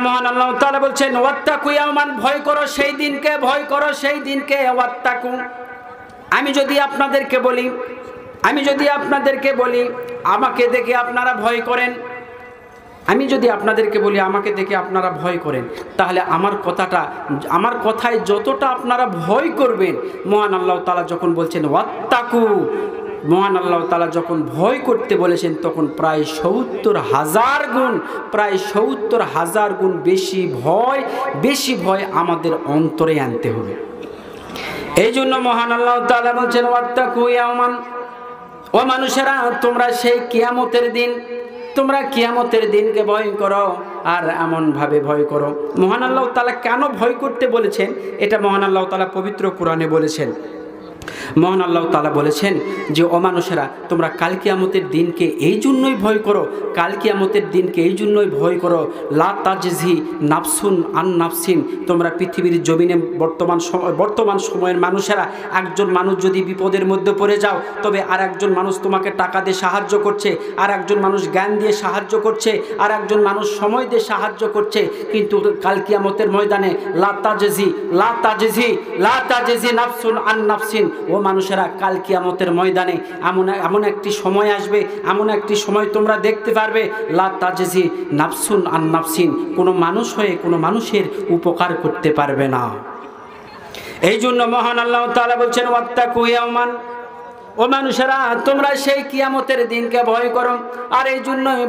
মহান আল্লাহ তাআলা বলছেন ওয়াত্তাকু ইয়াওমান, ভয় করো সেই দিনকে, ভয় করো সেই দিনকে। ওয়াত্তাকু, আমি যদি আপনাদেরকে বলি আমাকে দেখে আপনারা ভয় করেন, আমি যদি আপনাদেরকে বলি আমাকে দেখে আপনারা ভয় করেন, তাহলে আমার কথায় যতটা আপনারা ভয় করবেন, মহান আল্লাহ তাআলা যখন বলছেন ওয়াত্তাকু, মহান আল্লাহ তাআলা যখন ভয় করতে বলেছেন তখন প্রায় ৭০,০০০ গুণ, প্রায় ৭০,০০০ গুণ বেশি ভয় আমাদের অন্তরে আনতে হবে। এই জন্য মহান আল্লাহ তাআলা বলছেন ওয়াত্তাকু ইয়াওমান, ও মানুষেরা তোমরা সেই কিয়ামতের দিন, তোমরা কিয়ামতের দিনকে ভয় করো, আর এমন ভাবে ভয় করো। মহান আল্লাহ তাআলা কেন ভয় করতে বলেছেন এটা মহান আল্লাহ তাআলা পবিত্র কোরআনে বলেছেন। মহান আল্লাহ তাআলা বলেছেন যে ও মানুষেরা তোমরা কাল কিয়ামতের দিনকে এই জন্যই ভয় করো, কাল কিয়ামতের দিনকে এই জন্যই ভয় করো, লা তাজজি নাফসুন আন নাফসিন। তোমরা পৃথিবীর জমিনে বর্তমান সময়ের মানুষেরা, একজন মানুষ যদি বিপদের মধ্যে পড়ে যাও, তবে আর একজন মানুষ তোমাকে টাকা দিয়ে সাহায্য করছে, আর একজন মানুষ জ্ঞান দিয়ে সাহায্য করছে, আর একজন মানুষ সময় দিয়ে সাহায্য করছে, কিন্তু কাল কিয়ামতের ময়দানে লা তাজজি নাফসুন আন নাফসিন। ও মানুষেরা কাল কিয়ামতের ময়দানে এমন একটি সময় আসবে, এমন একটি সময় তোমরা দেখতে পারবে, লা তাজজি নাফসুন আন নাফসিন, কোনো মানুষ হয়ে কোনো মানুষের উপকার করতে পারবে না। এই জন্য মহান আল্লাহ তাআলা বলছেন ওয়াত্তাকু ইয়াওমান, ও মানুষেরা তোমরা সেই কিয়ামতের দিনকে ভয় করো, আর এই জন্যই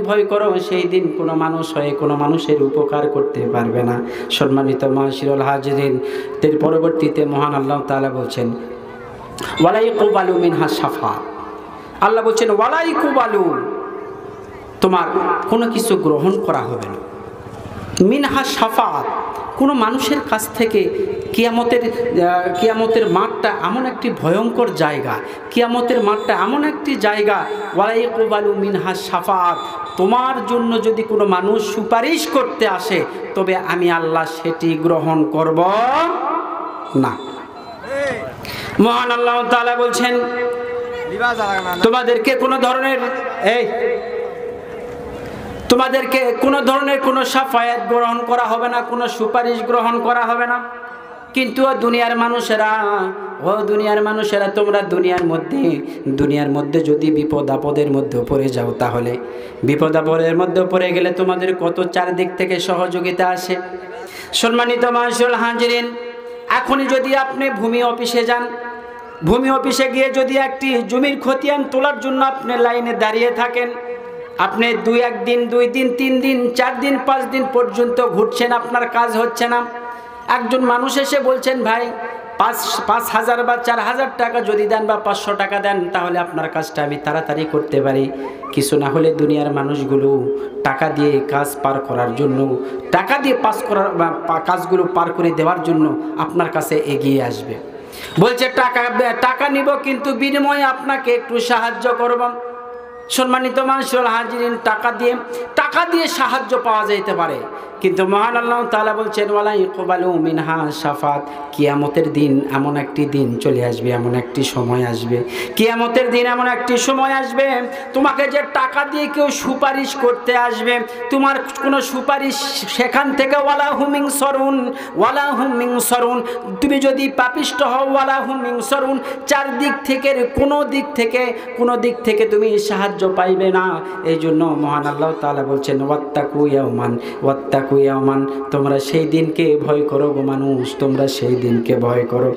ভয় করো সেই দিন কোনো মানুষ হয়ে কোনো মানুষের উপকার করতে পারবে না। সম্মানিত মাশাআল্লাহ হাজিরিন, এর পরবর্তীতে মহান আল্লাহ তাআলা বলছেন ওয়ালা ইয়াকবালু মিনহা শাফাআত। আল্লাহ বলছেন ওয়ালা ইয়াকবালু, তোমার কোনো কিছু গ্রহণ করা হবে না, মিনহা শাফাআত, কোনো মানুষের কাছ থেকে। কিয়ামতের মাঠটা এমন একটি ভয়ঙ্কর জায়গা, কিয়ামতের মাঠটা এমন একটি জায়গা, ওয়ালা ইয়াকবালু মিনহা শাফাআত, তোমার জন্য যদি কোনো মানুষ সুপারিশ করতে আসে তবে আমি আল্লাহ সেটি গ্রহণ করব না। মহান আল্লাহ তাআলা বলছেন তোমাদেরকে কোনো ধরনের কোনো শাফায়াত গ্রহণ করা হবে না, কোনো সুপারিশ গ্রহণ করা হবে না। কিন্তু দুনিয়ার মানুষেরা তোমরা দুনিয়ার মধ্যে যদি বিপদ আপদের মধ্যে পড়ে যাও, তাহলে বিপদ আপদের মধ্যে পড়ে গেলে তোমাদের কত চারদিক থেকে সহযোগিতা আসে। সম্মানিত মাশাআল্লাহ হাজিরিন, এখনই যদি আপনি ভূমি অফিসে যান, ভূমি অফিসে গিয়ে যদি একটি জমির খতিয়ান তোলার জন্য আপনি লাইনে দাঁড়িয়ে থাকেন, আপনি 1 দিন 2 দিন 3 দিন 4 দিন 5 দিন পর্যন্ত ঘুরছেন, আপনার কাজ হচ্ছে না। একজন মানুষ এসে বলছেন ভাই 5,000 বা 4,000 টাকা যদি দেন বা 500 টাকা দেন, তাহলে আপনার কাজটা আমি তাড়াতাড়ি করতে পারি। কিছু না হলে দুনিয়ার মানুষগুলো টাকা দিয়ে কাজ পার করার জন্য, টাকা দিয়ে কাজগুলো পার করে দেওয়ার জন্য আপনার কাছে এগিয়ে আসবে, বলছে টাকা নিব, কিন্তু বিনিময়ে আপনাকে একটু সাহায্য করব। সম্মানিত মাশাআল্লাহ হাজিরিন, টাকা দিয়ে সাহায্য পাওয়া যেতে পারে, কিন্তু মহান আল্লাহ তাআলা বলছেন ওয়ালা ইয়াকবালু মিনহা শাফাআত। কিয়ামতের দিন এমন একটি দিন চলে আসবে, এমন একটি সময় আসবে, কিয়ামতের দিন এমন একটি সময় আসবে, তোমাকে যে টাকা দিয়ে কেউ সুপারিশ করতে আসবে, তোমার কোনো সুপারিশ সেখান থেকে ওয়ালা হুম ইনসারুন, তুমি যদি পাপিষ্ঠ হও ওয়ালা হুম ইনসারুন, চারদিক থেকে কোনো দিক থেকে তুমি সাহায্য পাইবে না। এই জন্য মহান আল্লাহ তাআলা বলছেন ওয়াত্তাকু ইয়াওমান, তোমরা সেই দিনকে ভয় করো গো মানুষ, তোমরা সেই দিনকে ভয় করো।